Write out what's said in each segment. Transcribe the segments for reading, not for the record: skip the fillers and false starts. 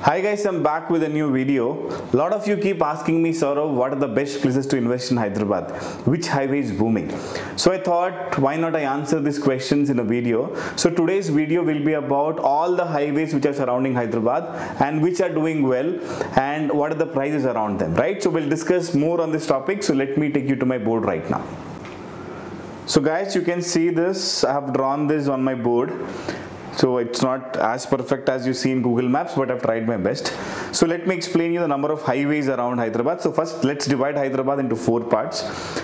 Hi guys, I'm back with a new video. A lot of you keep asking me, Saurav, what are the best places to invest in Hyderabad? Which highway is booming? So I thought, why not I answer these questions in a video? So today's video will be about all the highways which are surrounding Hyderabad and which are doing well and what are the prices around them, right? So we'll discuss more on this topic. So let me take you to my board right now. So guys, you can see this. I have drawn this on my board. So it's not as perfect as you see in Google Maps, but I've tried my best. So let me explain you the number of highways around Hyderabad. So first, let's divide Hyderabad into 4 parts.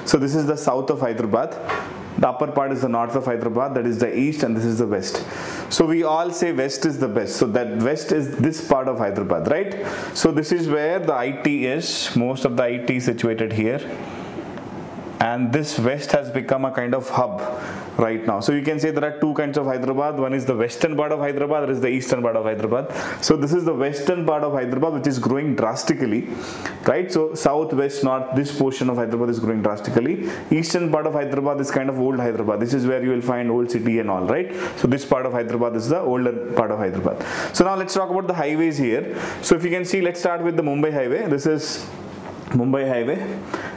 So this is the south of Hyderabad. The upper part is the north of Hyderabad, that is the east, and this is the west. So we all say west is the best. So that west is this part of Hyderabad, right? So this is where the IT is. Most of the IT is situated here. And this west has become a kind of hub right now. So you can say there are 2 kinds of Hyderabad. One is the western part of Hyderabad, there is the eastern part of Hyderabad. So this is the western part of Hyderabad which is growing drastically, right? So south, west, north, this portion of Hyderabad is growing drastically. Eastern part of Hyderabad is kind of old Hyderabad. This is where you will find old city and all, right? So this part of Hyderabad is the older part of Hyderabad. So now let's talk about the highways here. So if you can see, let's start with the Mumbai highway. This is Mumbai highway,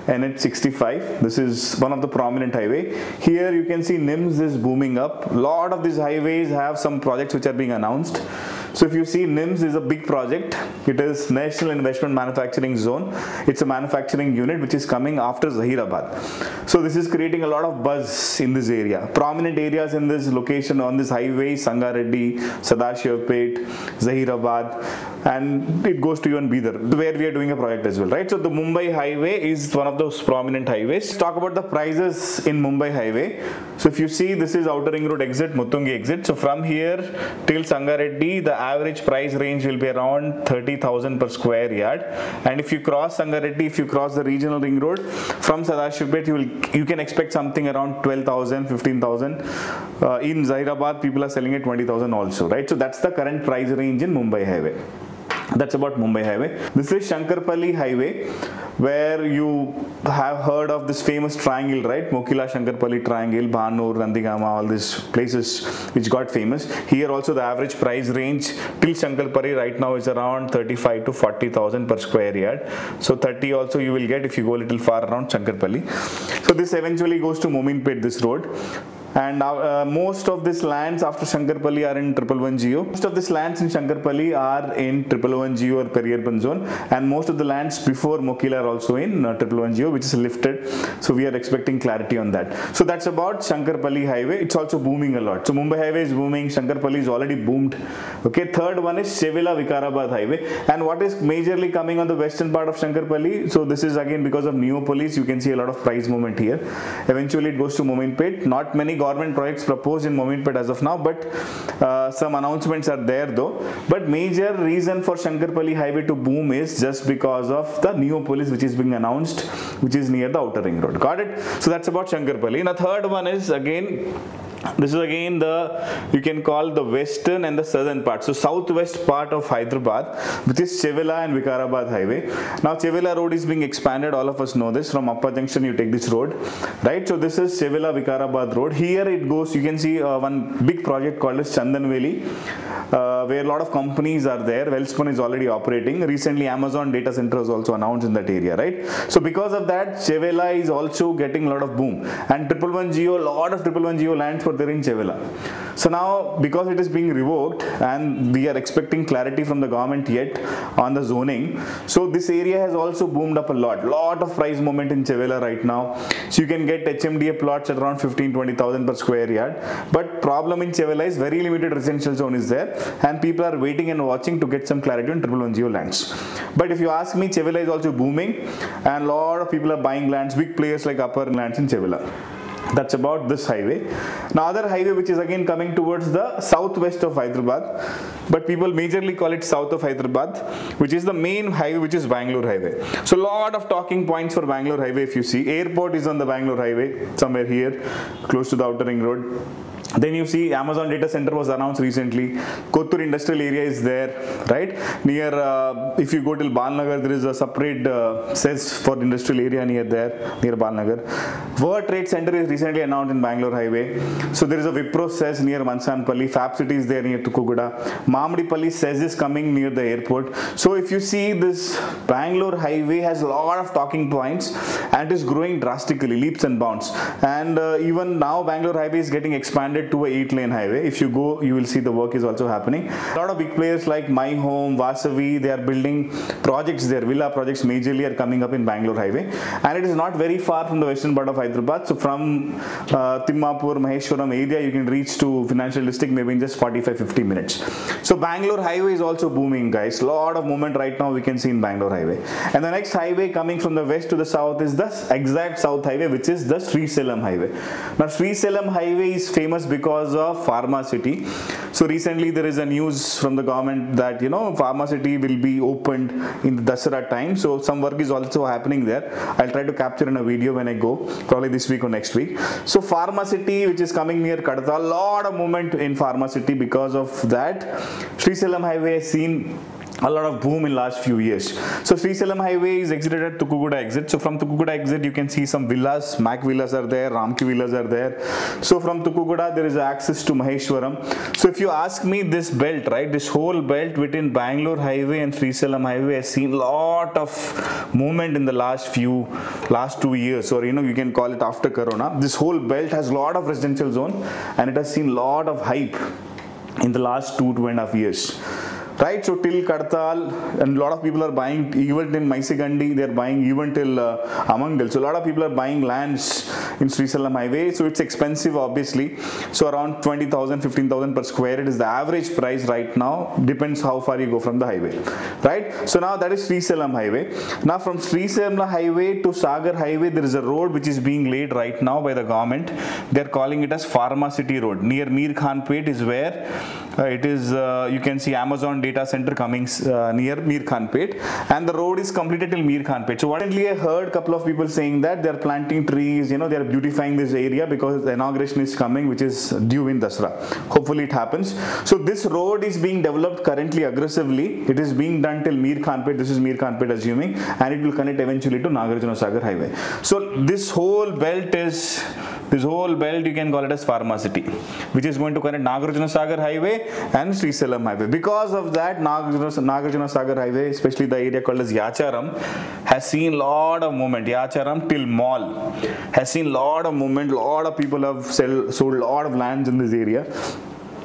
NH65. This is one of the prominent highway. Here you can see NIMS is booming up. Lot of these highways have some projects which are being announced. So if you see, NIMS is a big project. It is National Investment Manufacturing Zone. It's a manufacturing unit which is coming after Zahirabad. So this is creating a lot of buzz in this area. Prominent areas in this location on this highway: Sangareddy, Sadashivpet, Zahirabad, and it goes to even Bidar, where we are doing a project as well, right? So the Mumbai highway is one of those prominent highways. Let's talk about the prices in Mumbai highway. So if you see, this is Outer Ring Road exit, Muttungi exit. So from here till Sangareddy, the average price range will be around 30,000 per square yard. And if you cross Sangareddy, if you cross the regional ring road from Sadashivpet, you can expect something around 12,000, 15,000. In Zahirabad, people are selling at 20,000 also, right? So that's the current price range in Mumbai highway. That's about Mumbai highway. This is Shankarpalli highway, where you have heard of this famous triangle, right? Mokila Shankarpalli triangle, Banur, Nandingama, all these places which got famous. Here also the average price range till Shankarpalli right now is around 35 to 40,000 per square yard. So 30 also you will get if you go a little far around Shankarpalli. So this eventually goes to Mominpet, this road. And most of these lands after Shankarpalli are in 111 Geo. Most of these lands in Shankarpalli are in 111 Geo or peri-urban zone, and most of the lands before Mokila are also in 111 Geo, which is lifted. So we are expecting clarity on that. So that's about Shankarpalli highway. It's also booming a lot. So Mumbai highway is booming. Shankarpalli is already boomed. Okay. Third one is Chevilla Vikarabad highway. And what is majorly coming on the western part of Shankarpalli? So this is again because of Neopolis. You can see a lot of price movement here. Eventually it goes to Mominpet. Not many government projects proposed in Mominpet as of now, but some announcements are there though. But major reason for Shankarpalli highway to boom is just because of the Neopolis which is being announced, which is near the Outer Ring Road. Got it? So that's about Shankarpalli. And the third one is again, this is again you can call the western and the southern part. So southwest part of Hyderabad, which is Chevilla and Vikarabad highway. Now Chevilla road is being expanded. All of us know this. From Upper Junction you take this road, right? So this is Chevilla Vikarabad road. Here it goes, you can see one big project called as Chandanveli, where a lot of companies are there. Welspun is already operating. Recently Amazon data center was also announced in that area, right? So because of that, Chevilla is also getting a lot of boom. And 111 Geo, lot of 111 Geo lands were there in Chevilla. So now because it is being revoked and we are expecting clarity from the government yet on the zoning, so this area has also boomed up a lot of price movement in Chevilla right now. So you can get HMDA plots at around 15-20,000 per square yard. But problem in Chevilla is very limited residential zone is there, and people are waiting and watching to get some clarity on 111 Geo lands. But if you ask me, Chevilla is also booming and a lot of people are buying lands, big players like Upper lands in Chevilla. That's about this highway. Now other highway which is again coming towards the southwest of Hyderabad, but people majorly call it south of Hyderabad, which is the main highway, which is Bangalore highway. So lot of talking points for Bangalore highway. If you see, airport is on the Bangalore highway somewhere here close to the Outer Ring Road. Then you see Amazon data center was announced recently. Kottur industrial area is there, right? Near, if you go till Balnagar, there is a separate CES for industrial area near there, near Balnagar. World Trade Center is recently announced in Bangalore Highway. So there is a Wipro CES near Mansanpalli. Fab City is there near Tukuguda. Mamdipalli CES is coming near the airport. So if you see, this Bangalore Highway has a lot of talking points and is growing drastically, leaps and bounds. And even now Bangalore Highway is getting expanded to a 8-lane highway. If you go, you will see the work is also happening. A lot of big players like My Home, Vasavi, they are building projects there. Villa projects majorly are coming up in Bangalore Highway, and it is not very far from the western part of Hyderabad. So from Timmapur, Maheshwaram area, you can reach to Financial District maybe in just 45-50 minutes. So Bangalore Highway is also booming, guys. Lot of movement right now we can see in Bangalore Highway. And the next highway coming from the west to the south is the exact south highway, which is the Srisalem Highway. Now Srisalem Highway is famous because of Pharma City. So recently there is a news from the government that, you know, Pharma City will be opened in the Dasara time. So some work is also happening there. I'll try to capture in a video when I go, probably this week or next week. So Pharma City, which is coming near Kadata, a lot of movement in Pharma City. Because of that, Srisalem Highway has seen a lot of boom in last few years. So Srisalem Highway is exited at Tukuguda exit. So from Tukuguda exit, you can see some villas, Mac villas are there, Ramki villas are there. So from Tukuguda, there is access to Maheshwaram. So if you ask me, this belt, right, this whole belt between Bangalore Highway and Srisalem Highway has seen a lot of movement in the last 2 years, or, you know, you can call it after Corona. This whole belt has a lot of residential zone, and it has seen a lot of hype in the last 2.5 years. Right, so till Kadtal, and a lot of people are buying, even till Maisigandi, they are buying even till Amangdal. So a lot of people are buying lands in Srisalem Highway. So it's expensive, obviously. So around 20,000, 15,000 per square. It is the average price right now. Depends how far you go from the highway. Right. So now that is Srisalem Highway. Now from Srisalem Highway to Sagar Highway, there is a road which is being laid right now by the government. They are calling it as Pharma City Road. Near Mir Khanpet is where it is. You can see Amazon data center coming near Mir Khanpet, and the road is completed till Mir Khanpet. So recently I heard a couple of people saying that they are planting trees, you know, they are beautifying this area because the inauguration is coming, which is due in Dasra. Hopefully it happens. So this road is being developed currently aggressively. It is being done till Mir Khanpet. This is Mir Khanpet assuming, and it will connect eventually to Nagarjuna Sagar Highway. So this whole belt you can call it as Pharma City, which is going to connect Nagarjuna Sagar Highway and Srisalem Highway. Because of that, Nagarjuna Sagar Highway, especially the area called as Yacharam, has seen a lot of movement. Yacharam till Mall has seen a lot of movement. A lot of people have sold a lot of lands in this area,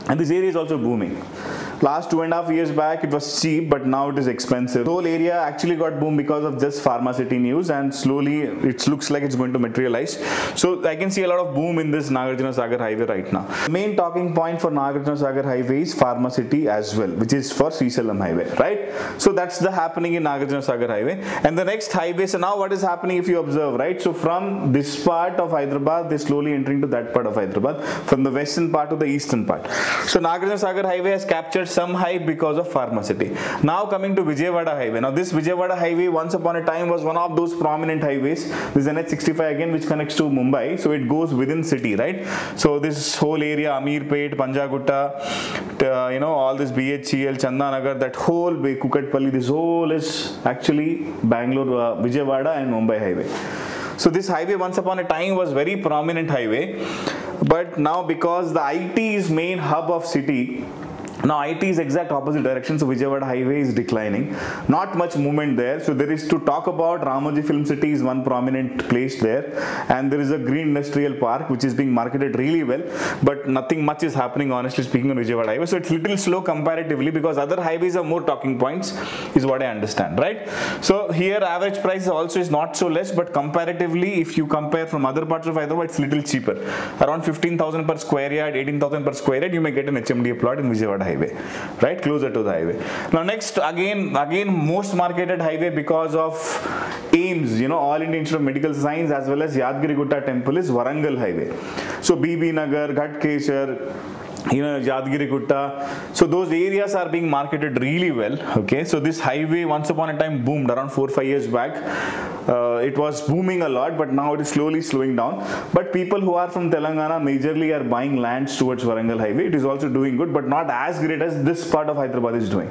and this area is also booming. Last 2.5 years back, it was cheap, but now it is expensive. The whole area actually got boom because of this Pharma City news, and slowly it looks like it's going to materialize. So I can see a lot of boom in this Nagarjuna Sagar Highway right now. The main talking point for Nagarjuna Sagar Highway is Pharma City as well, which is for Srisalem Highway, right? So that's the happening in Nagarjuna Sagar Highway. And the next highway, so now what is happening if you observe, right? So from this part of Hyderabad, they're slowly entering to that part of Hyderabad, from the western part to the eastern part. So Nagarjuna Sagar Highway has captured some hype because of Pharma City. Now coming to Vijayawada Highway. Now this Vijayawada Highway once upon a time was one of those prominent highways. This is NH65 again, which connects to Mumbai. So it goes within city, right? So this whole area, Amirpet, Panjagutta, you know, all this BHEL, Chandanagar, that whole way, Kukatpalli, this whole is actually Bangalore, Vijayawada and Mumbai highway. So this highway once upon a time was very prominent highway, but now because the IT is main hub of city, now IT is exact opposite direction, so Vijayawada Highway is declining. Not much movement there. So there is, to talk about, Ramoji Film City is one prominent place there, and there is a green industrial park which is being marketed really well, but nothing much is happening, honestly speaking, on Vijayawada Highway. So it's little slow comparatively because other highways have more talking points, is what I understand, right? So here average price also is not so less, but comparatively, if you compare from other parts of Hyderabad, it's little cheaper. Around 15,000 per square yard, 18,000 per square yard, you may get an HMDA plot in Vijayawada Highway, right, closer to the highway. Now next, again most marketed highway because of AIIMS, you know, All India Institute of Medical Science, as well as Yadgiri Gutta Temple, is Warangal Highway. So BB Nagar, Ghatkesar, Yadgiri Gutta. So those areas are being marketed really well. Okay, so this highway once upon a time boomed around 4-5 years back. It was booming a lot, but now it is slowly slowing down. But people who are from Telangana majorly are buying lands towards Warangal Highway. It is also doing good, but not as great as this part of Hyderabad is doing.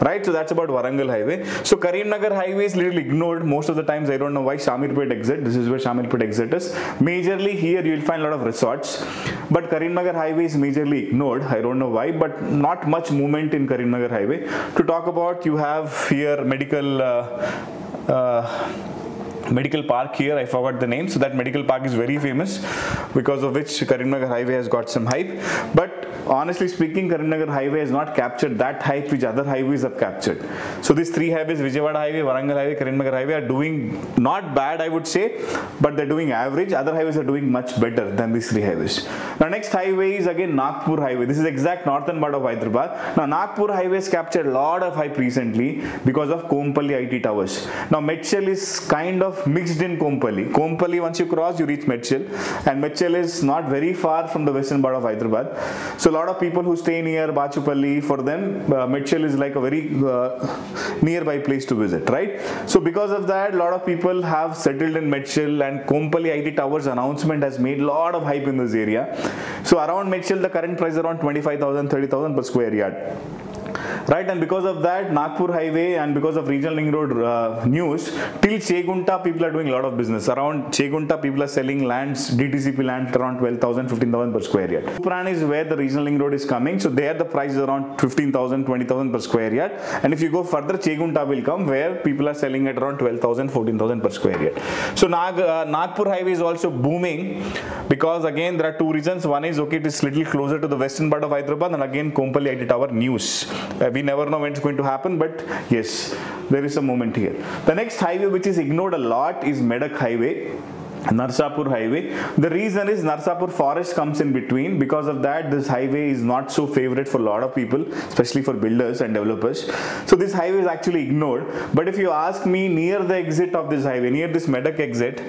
Right, so that's about Warangal Highway. So Karimnagar Highway is little ignored most of the times. I don't know why. Shamirpet exit. This is where Shamirpet exit is. Majorly here you will find a lot of resorts, but Karimnagar Highway is majorly ignored. I don't know why, but not much movement in Karimnagar Highway. To talk about, you have here medical park here. I forgot the name. So that medical park is very famous, because of which Karimnagar Highway has got some hype. But honestly speaking, Karimnagar Highway has not captured that hype which other highways have captured. So these three highways, Vijayawada Highway, Warangal Highway, Karimnagar Highway, are doing not bad, I would say, but they're doing average. Other highways are doing much better than these three highways. Now next highway is again Nagpur Highway. This is exact northern part of Hyderabad. Now Nagpur Highway has captured a lot of hype recently because of Kompally IT Towers. Now Medchal is kind of mixed in Kompally. Kompally, once you cross, you reach Medchal, and Medchal is not very far from the western part of Hyderabad. So a lot of people who stay near Bachupalli, for them Medchal is like a very nearby place to visit, right? So because of that, a lot of people have settled in Medchal, and Kompally IT Towers announcement has made a lot of hype in this area. So around Medchal, the current price is around 25,000, 30,000 per square yard. Right, and because of that, Nagpur Highway and because of Regional Ring Road news, till Chegunta people are doing a lot of business. Around Chegunta people are selling lands, DTCP land around 12,000, 15,000 per square yard. Tupran is where the Regional Ring Road is coming, so there the price is around 15,000, 20,000 per square yard. And if you go further, Chegunta will come, where people are selling at around 12,000, 14,000 per square yard. So Nagpur Highway is also booming, because again there are two reasons. One is, okay, it is little closer to the western part of Hyderabad, and again Kompally IT Tower news. We never know when it's going to happen, but yes, there is a moment here. The next highway which is ignored a lot is Medak Highway, Narsapur Highway. The reason is Narsapur forest comes in between. Because of that, this highway is not so favorite for a lot of people, especially for builders and developers. So this highway is actually ignored. But if you ask me, near the exit of this highway, near this Medak exit,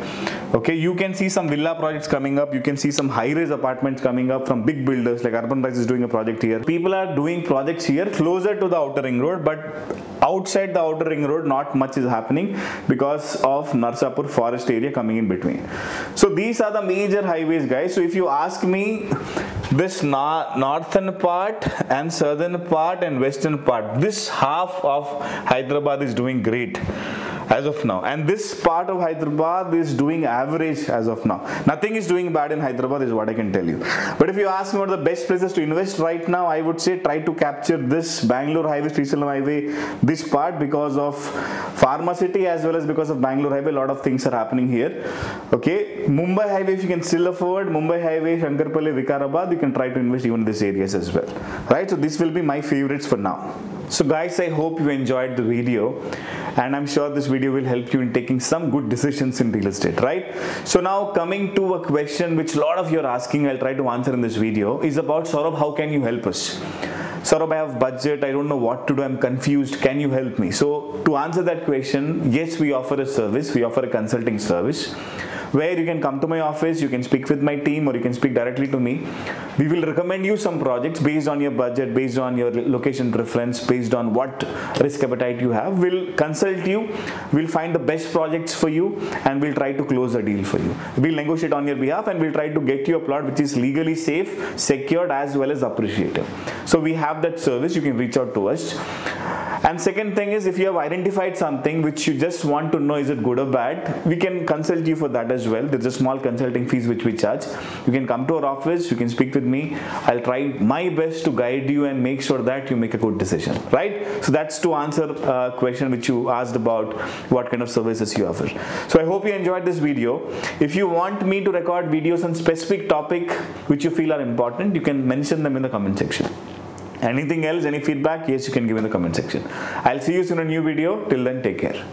okay, you can see some villa projects coming up. You can see some high-rise apartments coming up from big builders, like Urban Rise is doing a project here. People are doing projects here closer to the outer ring road, but outside the outer ring road not much is happening because of Narsapur forest area coming in between. So these are the major highways, guys. So if you ask me, this northern part and southern part and western part, this half of Hyderabad is doing great as of now, and this part of Hyderabad is doing average as of now. Nothing is doing bad in Hyderabad is what I can tell you. But if you ask me what are the best places to invest right now, I would say try to capture this Bangalore Highway, Srisalam Highway, this part, because of Pharma City as well as because of Bangalore Highway. A lot of things are happening here. Okay, Mumbai Highway, if you can still afford Mumbai Highway, Shankarpalli, Vikarabad, you can try to invest even in these areas as well. Right, so this will be my favorites for now. So guys, I hope you enjoyed the video, and I'm sure this video will help you in taking some good decisions in real estate, right? So now coming to a question which a lot of you are asking, I'll try to answer in this video, is about, Saurabh, how can you help us? Saurabh, I have budget, I don't know what to do, I'm confused, can you help me? So to answer that question, yes, we offer a service, we offer a consulting service, where you can come to my office, you can speak with my team, or you can speak directly to me. We will recommend you some projects based on your budget, based on your location preference, based on what risk appetite you have. We'll consult you, we'll find the best projects for you, and we'll try to close a deal for you. We'll negotiate on your behalf, and we'll try to get you a plot which is legally safe, secured, as well as appreciative. So we have that service, you can reach out to us. And second thing is, if you have identified something which you just want to know is it good or bad, we can consult you for that as well. There's a small consulting fees which we charge. You can come to our office, you can speak with me. I'll try my best to guide you and make sure that you make a good decision, right? So that's to answer a question which you asked about what kind of services you offer. So I hope you enjoyed this video. If you want me to record videos on specific topic which you feel are important, you can mention them in the comment section. Anything else, any feedback, yes, you can give in the comment section. I'll see you soon in a new video. Till then, take care.